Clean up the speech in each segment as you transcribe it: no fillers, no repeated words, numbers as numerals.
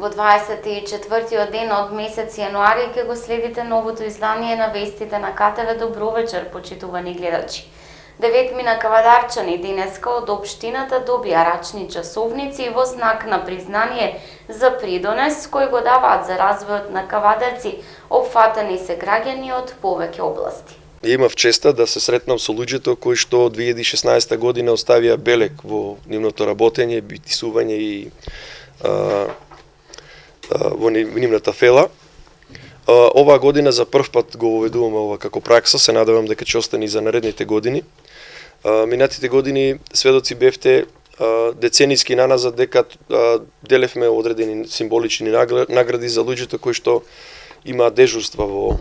Во 24-тиот ден од месец јануари ќе го следите новото издание на вестите на КТВ. Добро вечер, почитувани гледачи. 9 кавадарчани денеска од општината добија рачни часовници во знак на признание за придонес кој го даваат за развојот на Кавадарци. Опфатени се граѓани од повеќе области. Имав честа да се сретнам со луѓето кои што 2016 година оставија белег во нивното работење, битисување и во нивната фела. Оваа година за прв пат го воведуваме ова како пракса, се надевам дека ќе остане и за наредните години. Минатите години сведоци бевте деценијски наназад дека делевме одредени символични награди за луѓето кои што имаат дежурства во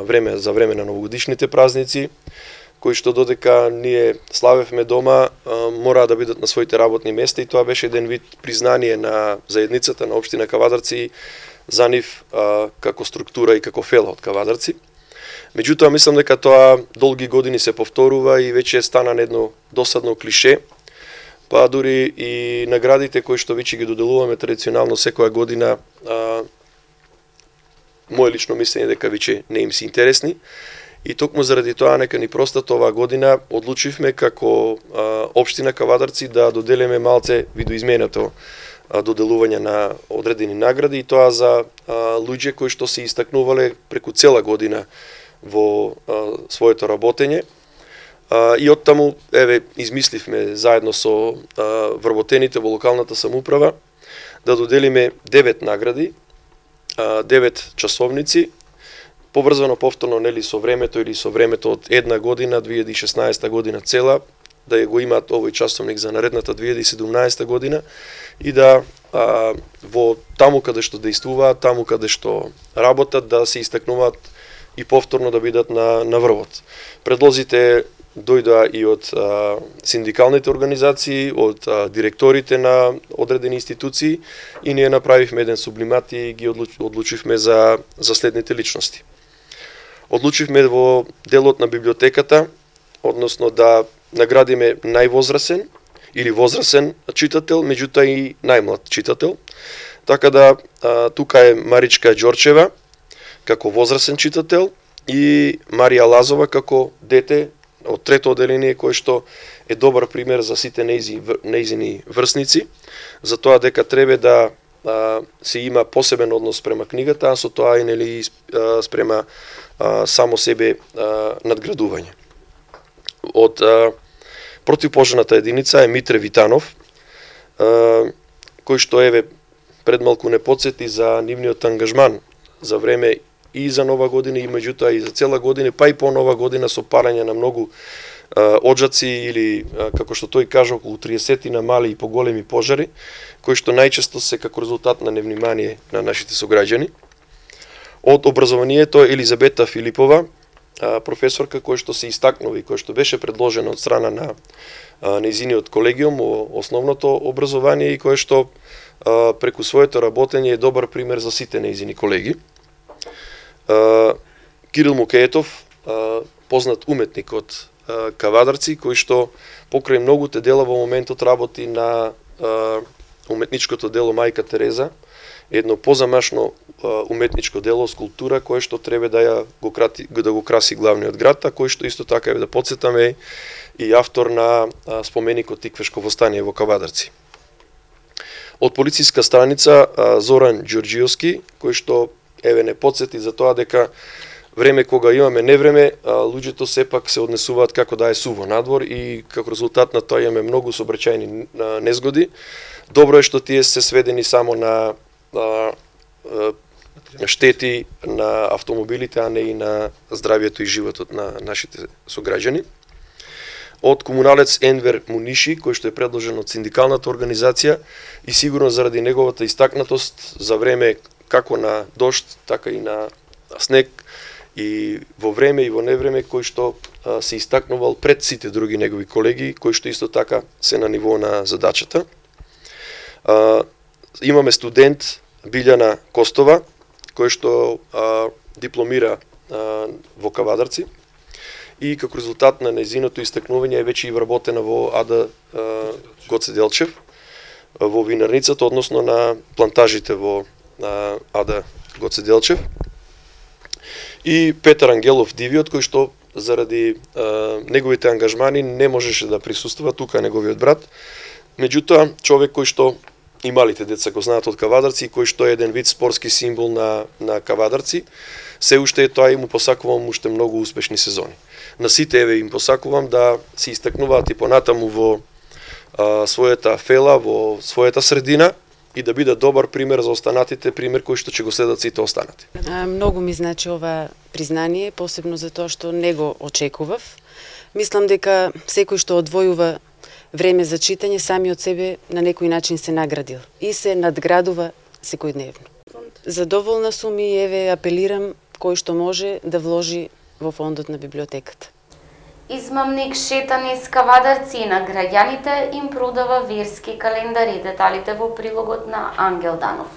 време на новогодишните празници, кои што додека ние славевме дома, мораа да бидат на своите работни места и тоа беше еден вид признание на заедницата на општина Кавадарци за нив како структура и како фела од Кавадарци. Меѓутоа, мислам дека тоа долги години се повторува и веќе стана едно досадно клише, па дури и наградите кои што веќе ги доделуваме традиционално секоја година, моје лично мислење дека веќе не им се интересни. И токму заради тоа нека ни простат оваа година одлучивме како општина Кавадарци да доделиме малце видоизменето доделување на одредени награди и тоа за луѓе кои што се истакнувале преку цела година во своето работење. И оттаму измисливме заедно со вработените во локалната самоуправа да доделиме 9 награди, 9 часовници, поврзано повторно нели со времето или со времето од една година, 2016 година цела, да го имаат овој часовник за наредната 2017 година и да во таму каде што действуваат, таму каде што работат, да се истакнуваат и повторно да бидат на врвот. Предлозите дојдоа и од синдикалните организации, од директорите на одредени институции и ние направивме еден сублимат и ги одлучивме за следните личности. Одлучивме во делот на библиотеката, односно да наградиме највозрасен или возрасен читател, меѓутоа и најмлад читател. Така да тука е Маричка Ѓорчева како возрасен читател и Марија Лазова како дете од трето оделение кој што е добар пример за сите нејзини врсници, за тоа дека треба да се има посебен однос спрема книгата, а со тоа и нели спрема само себе надградување. Од противпожарната единица е Митре Витанов, кој што предмалку не потсети за нивниот ангажман за време и за нова година и меѓутоа и за цела година, па и по нова година со парање на многу оджаци или, како што тој кажа, околу 30 на мали и поголеми пожари, кои што најчесто се како резултат на невнимание на нашите сограѓани. Од образованието Елизабета Филипова, професорка кој што се истакнува и кој што беше предложена од страна на нејзиниот колегиум во основното образование и кој што преку своето работење е добар пример за сите нејзини колеги. Кирил Мукеетов, познат уметник од Кавадарци, кој што покрај многуте дела во моментот работи на уметничкото дело Мајка Тереза, едно позамашно уметничко дело, скулптура, кое што треба да го краси главниот град, а кој што исто така да потсетаме и автор на споменикот Тиквешко востание во Кавадарци. Од полициска страница Зоран Ѓорџиовски, кој што не потсети за тоа дека време кога имаме невреме, луѓето сепак се однесуваат како да е суво надвор и како резултат на тоа имаме многу сообраќајни незгоди. Добро е што тие се сведени само на штети на автомобилите, а не и на здравието и животот на нашите сограѓани. Од комуналец Енвер Муниши, кој што е предложен од синдикалната организација и сигурно заради неговата истакнатост за време како на дожд, така и на снег, и во време и во невреме, кој што се истакнувал пред сите други негови колеги, кои што исто така се на ниво на задачата. Имаме студент Билјана Костова, кој што дипломира во Кавадарци и како резултат на нејзиното истакнување е веќе и вработена во АД Гоце Делчев, во винарницата, односно на плантажите во Ада Гоце Делчев и Петар Ангелов Дивиот, кој што заради неговите ангажмани не можеше да присуствува тука, неговиот брат. Меѓутоа, човек кој што и малите деца го знаат од Кавадарци, кој што е еден вид спортски символ на Кавадарци, се уште е тоа и му посакувам уште многу успешни сезони. На сите им посакувам да се истакнуваат и понатаму во својата фела, во својата средина и да бидат добар пример за останатите, пример кој што ќе го следат сите останати. Многу ми значи ова признание, посебно за тоа што не го очекував. Мислам дека секој што одвојува време за читање сами од себе на некој начин се наградил и се надградува секојдневно. Задоволна сум и еве апелирам кој што може да вложи во фондот на библиотеката. Измамник шетан из Кавадарци и на граѓаните им продава верски календари. Деталите во прилогот на Ангел Данов.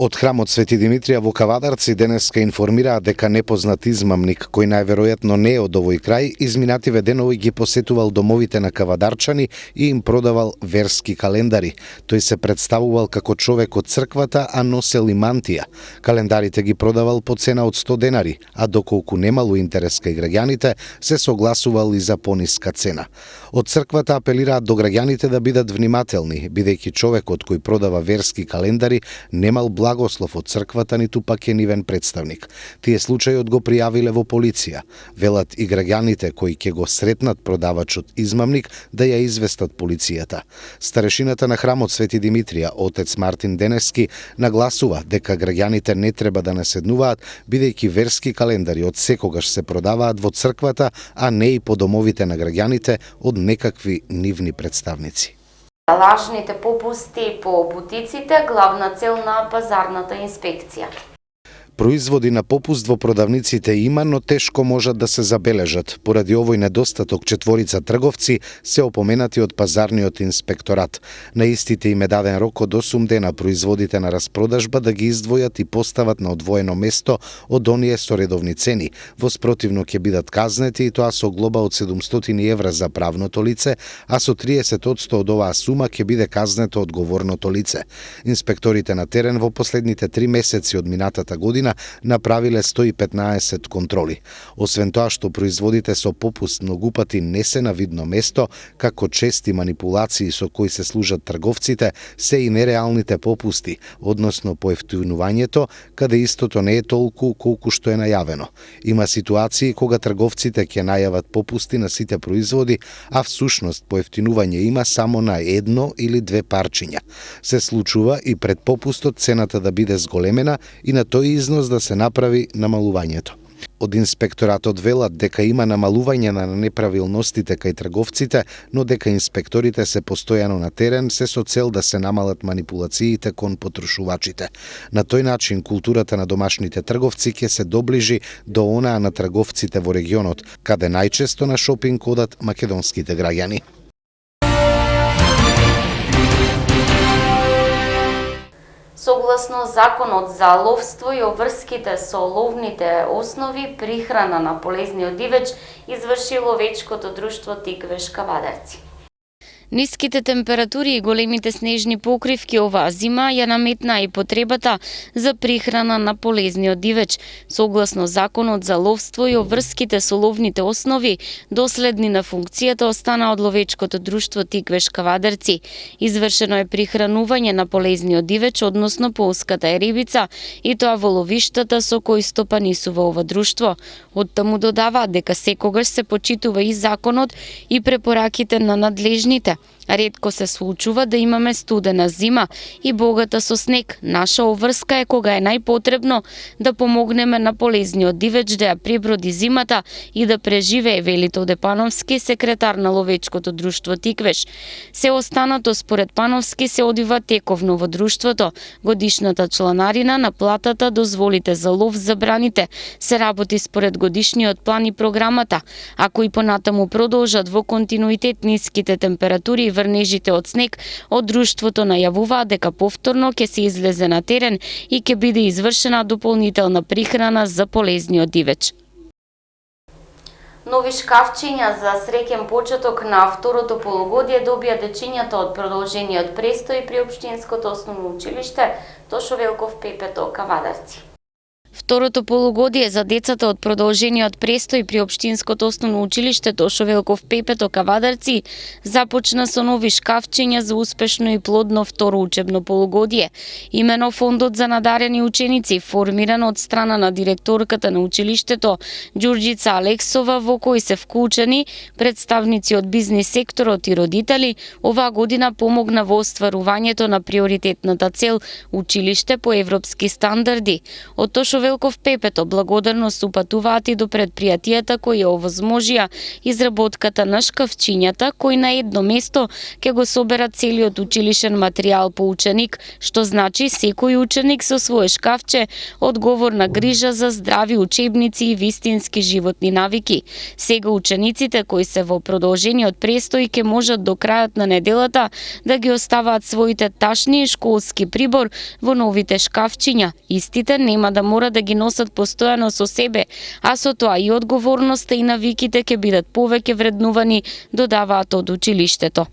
Од храмот Свети Димитрија во Кавадарци денеска информираа дека непознат измамник, кој најверојатно не е од овој крај, изминативе денови ги посетувал домовите на кавадарчани и им продавал верски календари. Тој се представувал како човек од црквата, а носел и мантија. Календарите ги продавал по цена од 100 денари, а доколку немало интерес кај граѓаните, се согласувал и за пониска цена. Од црквата апелираат до граѓаните да бидат внимателни, бидејќи човекот кој продава верски календари немал благослов од црквата, ниту пак е нивен представник. Тие случајот го пријавиле во полиција. Велат и граѓаните кои ќе го сретнат продавачот измамник да ја известат полицијата. Старешината на храмот Свети Димитрија, отец Мартин Денески, нагласува дека граѓаните не треба да наседнуваат, бидејќи верски календари од секогаш се продаваат во црквата, а не и по домовите на граѓаните од некакви нивни представници. Лажните попусти по бутиците главна цел на пазарната инспекција. Производи на попуст во продавниците има, но тешко можат да се забележат. Поради овој недостаток, четворица трговци се опоменати од пазарниот инспекторат. На истите им е даден рок од 8 дена производите на распродажба да ги издвојат и постават на одвоено место од оние со редовни цени. Во спротивно ќе бидат казнети и тоа со глоба од 700 евра за правното лице, а со 30% од оваа сума ќе биде казнето одговорното лице. Инспекторите на терен во последните 3 месеци од минатата година направиле 115 контроли. Освен тоа што производите со попуст многу пати не се на видно место, како чести манипулации со кои се служат трговците, се и нереалните попусти, односно поевтинувањето, каде истото не е толку колку што е најавено. Има ситуации кога трговците ќе најават попусти на сите производи, а всушност поевтинување има само на едно или две парчиња. Се случува и пред попустот цената да биде зголемена и на тој износ да се направи намалувањето. Од инспекторатот велат дека има намалување на неправилностите кај трговците, но дека инспекторите се постојано на терен се со цел да се намалат манипулациите кон потрошувачите. На тој начин културата на домашните трговци ќе се доближи до онаа на трговците во регионот, каде најчесто на шопинг одат македонските граѓани. Согласно законот за ловство и обврските со ловните основи, прихрана на полезниот дивеч изврши ловечкото друштво Тиквеш Кавадарци. Ниските температури и големите снежни покривки оваа зима ја наметна и потребата за прихрана на полезниот дивеч. Согласно законот за ловство и обврските со ловните основи, доследни на функцијата остана од ловечкото друштво Тиквеш Кавадарци. Извршено е прихранување на полезниот дивеч, односно полската ерибица, и тоа во ловиштата со кои стопанисува ова друштво. Оттаму додава дека секогаш се почитува и законот и препораките на надлежните. Ретко се случува да имаме студена зима и богата со снег. Наша обврска е кога е најпотребно да помогнеме на полезниот дивеч да ја преброди зимата и да преживее, вели Тоде Пановски, секретар на ловечкото друштво Тиквеш. Се останато според Пановски се одива тековно во друштвото. Годишната чланарина, наплатата, дозволите за лов, забраните се работи според годишниот план и програмата. Ако и понатаму продолжат во континуитет ниските температури и врнежите од снег, од друштвото најавуваат дека повторно ќе се излезе на терен и ќе биде извршена дополнителна прихрана за полезниот дивеч. Нови шкафчиња за среќен почеток на второто полугодие добија дечињата од продолжениот престој при Општинското основно училиште Тошо Велков Пепето Кавадарци. Второто полугодие за децата од продолжениот престој при Општинското основно училиште Тошо Велков Пепето Кавадарци започна со нови шкафчиња за успешно и плодно второ учебно полугодие. Имено Фондот за надарени ученици, формиран од страна на директорката на училиштето Ѓурѓица Алексова, во кој се вклучени представници од бизнис секторот и родители, оваа година помогна во остварувањето на приоритетната цел училиште по европски стандарди. Од Тошо Велков Пепето благодарност упатуваат и до предпријатијата кои ја овозможија изработката на шкафчињата, кои на едно место ќе го соберат целиот училишен материјал по ученик, што значи секој ученик со свое шкафче одговорна грижа за здрави учебници и вистински животни навики. Сега учениците кои се во продолжениот престој ќе можат до крајот на неделата да ги оставаат своите ташни и школски прибор во новите шкафчиња. Истите нема да мора да ги носат постојано со себе, а со тоа и одговорноста и навиките ќе бидат повеќе вреднувани, додаваат од училиштето.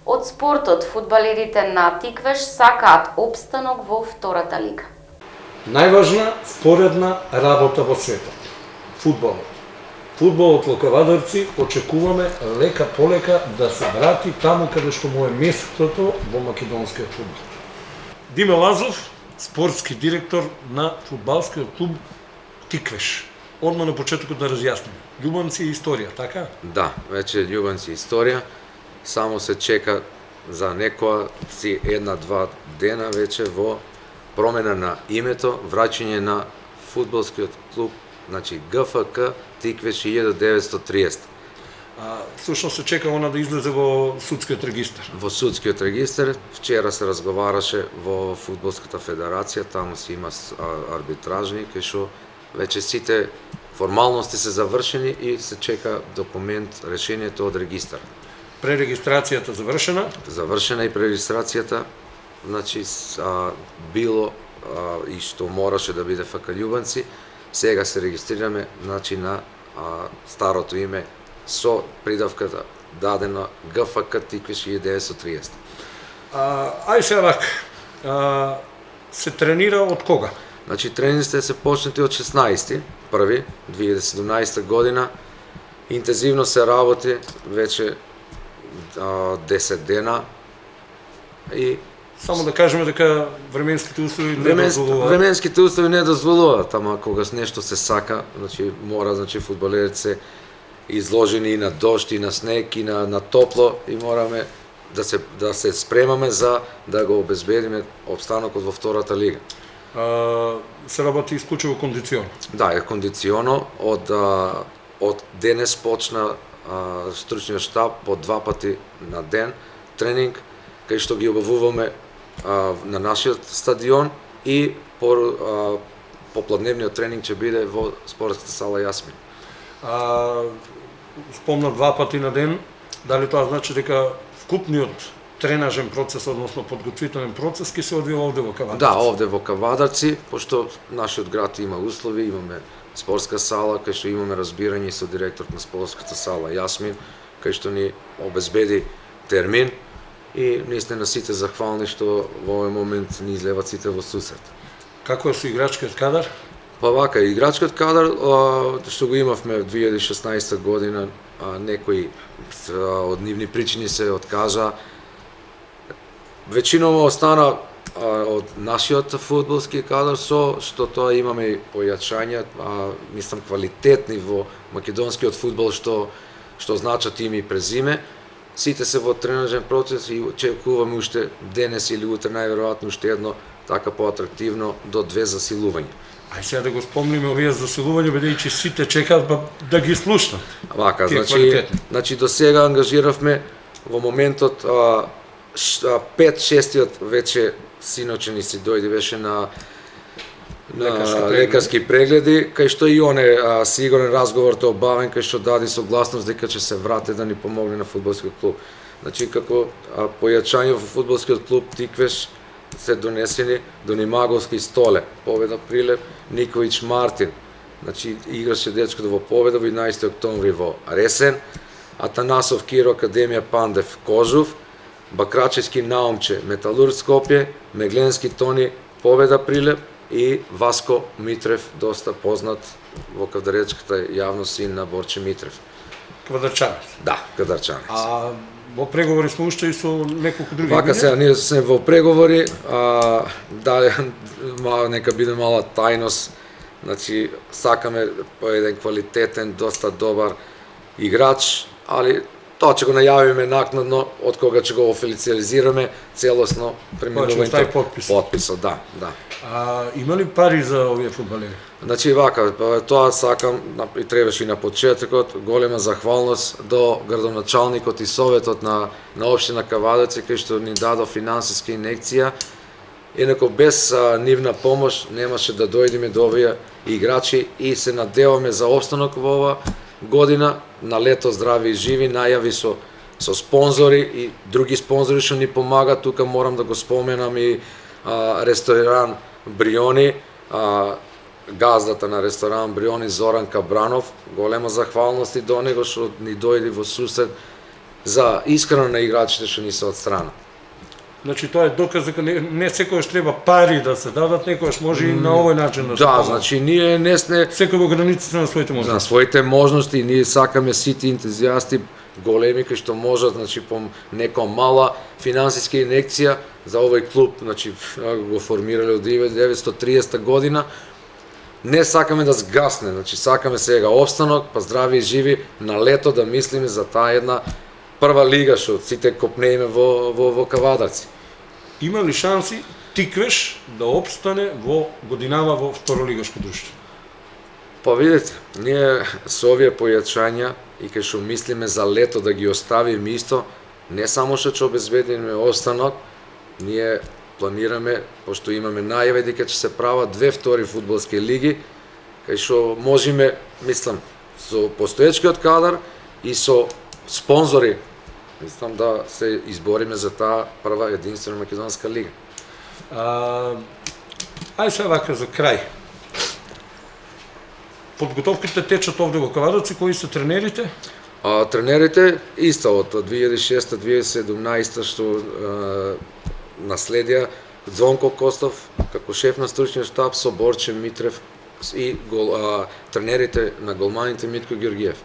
Од спортот, фудбалерите на Тиквеш сакаат опстанок во втората лига. Најважна споредна работа во светот. Фудбалот. Фудбалот во Кавадарци очекуваме лека полека да се врати таму каде што му е местото во македонскиот фудбал. Диме Лазов, спортски директор на фудбалскиот клуб Тиквеш. Одма на почетокот да разјасниме. Љубанци и историја, така? Да, веќе љубанци и историја. Само се чека за некоја си 1-2 дена веќе во промена на името, враќање на фудбалскиот клуб, значи ГФК Тиквеш 1930. Всушност се чека она да излезе во судскиот регистар. Во судскиот регистар вчера се разговараше во фудбалската федерација, таму си има арбитражни, кај што веќе сите формалности се завршени и се чека документ, решението од регистар. Пререгистрацијата завршена? Завршена и пререгистрацијата, значи било и што мораше да биде ФК Љубанци, сега се регистрираме значи на старото име со придавката дадена ГФК Тиквеш 1930. Ај се вака, се тренира од кога? Значи тренингите се почнати од 16.1.2017 година. Интензивно се работи веќе 10 дена и Само да кажеме дека временските услови не дозволуваат. Временските услови не дозволуваат, ама кога нешто се сака, значи мора, значи фудбалерите се изложени и на дожд, и на снег, и на топло, и мораме да се спремаме за да го обезбедиме опстанокот во втората лига. Се работи исклучиво кондиционо. Да, е кондиционо. Од денес почна стручниот штаб по 2 пати на ден тренинг, кај што ги обавуваме на нашиот стадион и попладневниот тренинг ќе биде во спортската сала Јасмин. Спомна 2 пати на ден, дали тоа значи дека вкупниот тренажен процес, односно подготвителен процес, ќе се одвива овде во Кавадарци? Да, овде во Кавадарци, пошто нашиот град има услови, имаме спортска сала, кај што имаме разбирање со директор на спортската сала Јасмин, кај што ни обезбеди термин и наистина сите захвални што во овој момент ни излеват сите во сусрет. Како е со играчкиот кадар? Па вака, играчкиот кадар што го имавме во 2016 година, некои од нивни причини се откажа. Веќиново остана од нашиот фудбалски кадар со што тоа имаме појачања, мислам квалитетни во македонскиот фудбал што значат име и презиме. Сите се во тренажен процес и очекуваме уште денес или утре најверојатно уште едно така поатрактивно до 2 засилувања. Ај сега да го спомниме овие засилувања, бидејќи сите чекаат да ги слушнат. Вака, значи до сега ангажиравме во моментот 5-6 веќе синоќе ни си дојде беше на лекарски прегледи, кај што и он е сигурен разговорот е обавен, кај што даде согласност дека ќе се врати да ни помогне на фудбалскиот клуб. Значи, како појачање во фудбалскиот клуб Тиквеш се донесени Донимаговски Столе, Победа Прилеп, Никовиќ Мартин, значи играше дечкото во Победа во 11 октомври во Ресен, Атанасов Киро Академија Пандев Кожув, Бакрачевски Наумче Металург Скопје, Мегленски Тони Победа Прилеп и Васко Митрев, доста познат во кадаречката јавност, син на Борче Митрев. Квадарчанец. Да, кадарчанец. А во преговори сме уште и со неколку други Вака сега ние сме во преговори, нека биде мала тајност. Значи, сакаме по еден квалитетен, доста добар играч, али тоа ќе го најавиме накнадно од кога ќе го официализираме целосно преминувањето потписот, да. Има ли пари за овие фудбалери? Значи вака, тоа сакам и требаше и на почетокот, голема захвалност до градоначалникот и советот на општина Кавадарци кој што ни дадо финансиска инекција. Инаку без нивна помош немаше да дојдеме до овие играчи и се надеваме за опстанок во ова година, на лето здрави и живи, најави со спонзори и други спонзори што ни помагат. Тука морам да го споменам и ресторан Бриони, газдата на ресторан Бриони Зоран Кабранов, голема захвалност и до него што ни дојде во сусрет за искрена на играчите што ни се од страна. Значи тоа е доказ дека не секогаш треба пари да се дадат, некогаш може и на овој начин да се Да, значи ние не сме секој во границите на своите можности. На своите можности, ние сакаме сите ентузијасти големи кои што можат, значи по нека мала финансиска инекција за овој клуб, значи го формирале од 1930 година. Не сакаме да сгасне, значи сакаме сега опстанок, па здрави и живи на лето да мислиме за таа една прва лига што сите копнееме во Кавадарци. Има ли шанси Тиквеш да опстане во годинава во второлигашко друштво? Па видите, ние со овие појачања и кај што мислиме за лето да ги оставиме исто, не само што ќе обезбедиме останок, ние планираме, пошто имаме најави дека ќе се прават 2 втори фудбалски лиги, кај што можеме, мислам, со постоечкиот кадар и со спонзори, мислам да се избориме за таа прва единствена македонска лига. Ај се вака за крај. Подготовките течат овде во Кавадарци, кои се тренерите? Тренерите исто од 2006-2017 што наследија Звонко Костов како шеф на стручниот штаб со Борче Митрев и тренерите на голманите Митко Ѓорѓиев.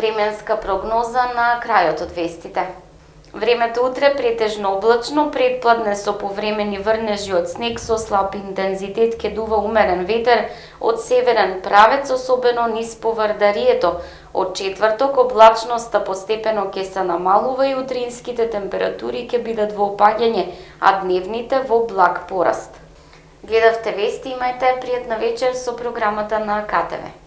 Временска прогноза на крајот од вестите. Времето утре претежно облачно, претпладне со повремени врнежи од снег со слаб интензитет ќе дува умерен ветер од северен правец, особено низ Повардарието. Од четврток облачноста постепено ќе се намалува и утринските температури ќе бидат во опаѓање, а дневните во благ пораст. Гледавте вести, имајте пријатна вечер со програмата на КТВ.